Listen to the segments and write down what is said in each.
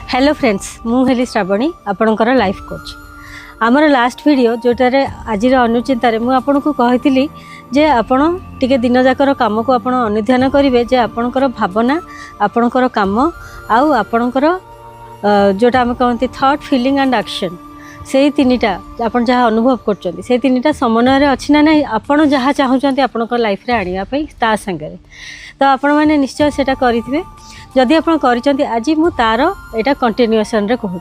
Hello friends मु heli Shravani आपणकर life coach आमर लास्ट वीडियो जोटार आज अनुचिंतार मुझे कही जे आपण टिके दिन जाकर कम को आपण अनुध्यान करेंगे जे आपणकर भावना आपणकर कम आउ आपणकर जोटा आम कहते थॉट फीलिंग एंड एक्शन से तीनटा आप जहाँ अनुभव कर से तीनटा समन्वय अच्छी ना ना आपड़ जहाँ चाहते आपण लाइफ आने ता सांगे तो आपण मैंने निश्चय से करेंगे जदि आप आज मु तार यहाँ कंटिन्यूएसन रे कहूँ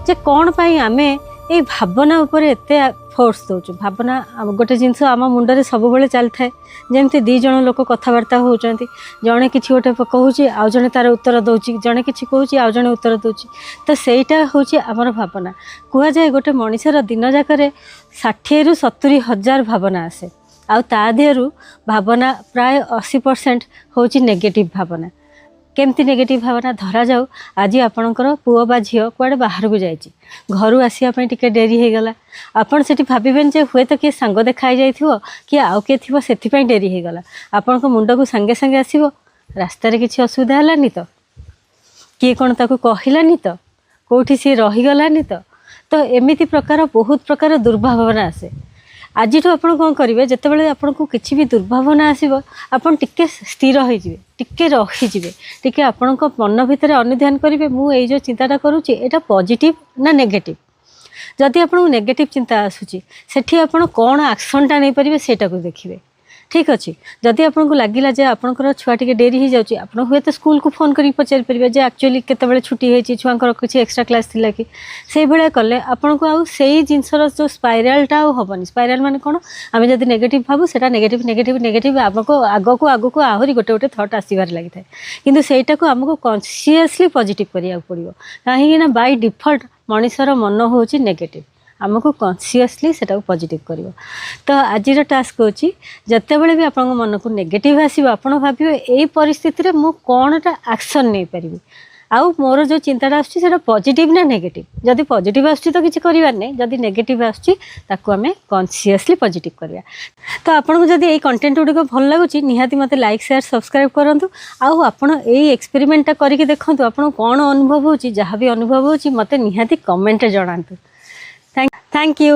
जे कौन पाई आमे ये भावना उपर एत फोर्स दौचु भावना गोटे जिनस आम मुंडे सब बेले चली थाए जमती दी जन लोक कथबार्ता होती जड़े कि गोटे कहूँ आउ जड़े तार उत्तर दौर जड़े कि कहूँ आउ जड़े उत्तर दौर तो सहीटा हूँ आमर भावना कहुए गोटे मनीषर दिन जाक 60 ରୁ 70 हजार भावना आसे आउ ता देहरु भावना प्राय 80% हूँ नेगेटिव भावना केमती नेगेटिव भावना धरा जाऊ आज आपणकर पुओ बा झील कुआड़े बाहर को जाइए घर आसवाई टिके डेरी हो गला आपड़ से भावें जे हुए तो किए सांग देखाई जाइए कि आउ किए थी से डेरी हो गला आपण मुंड को सांगे सांगे आसो रास्त किसी असुविधा है तो किए कौन ताको कहलानी तो कौटी सी रहीगलानी तो एमती प्रकार बहुत प्रकार दुर्भावना आसे आज आप कौन करेंगे जिते आपको किसी भी दुर्भावना आसो आपन टिके स्थिर होइजिबे टिके रहीजिबे टिके आपण मन भितर अनुध्यान करेंगे मुझे जो चिंताटा करुँची एटा पॉजिटिव ना नेगेटिव जदि आपको नेगेटिव चिंता आसूची सेठी आपण कौन एक्शनटा नहीं पारे सेटा को देखिए ठीक अच्छे जदि आपको लगिला जे आपणकर छुआ टे डेरी हो जाऊँगी आप हुए तो स्कूल को फोन कर पचारि पारे जे एक्चुअली केतबेले छुट्टी होती छुआर किसी एक्सट्रा क्लास थिला कि से भाया कले आपन को आउ से जिनसर जो स्पाइरालटा हेनी स्पाइराल माने कौन आम जब नेगेटिव भावु से नेगेटिव नेगेटिव नेगेटिव आमको आगक आहरी गोटे गोटे थट आसबार लगी था कि सहीटा को आमको कन्सीयसली पॉजिटिव करिया पड़ो कहीं बाय डिफॉल्ट मनीषर मन हूँ नेगेटिव आमको कन्सीयसली से पॉजिटिव कर तो आज टास्क होची जते बड़े भी आप मन को नेगेटिव आसो आप भावे यही परिस्थिति मु कौनटा एक्शन नहीं पारि आउ मोर जो चिंताटा आसा पॉजिटिव ना नेगेटिव जदि पॉजिटिव आस तो किसी करार नहीं जदि नेगेटिव आसमें कन्सीयसली पॉजिटिव करिया तो आपको जदि ये कंटेंट गुड़िक भल लगुच निहाती मत लाइक शेयर सब्सक्राइब करूँ आउ आप एक्सपेरिमेंटा करके देखूँ आपको कौन अनुभव हो जहाँ भी अनुभव हो मत निहाती कमेंट जनातु थैंक यू।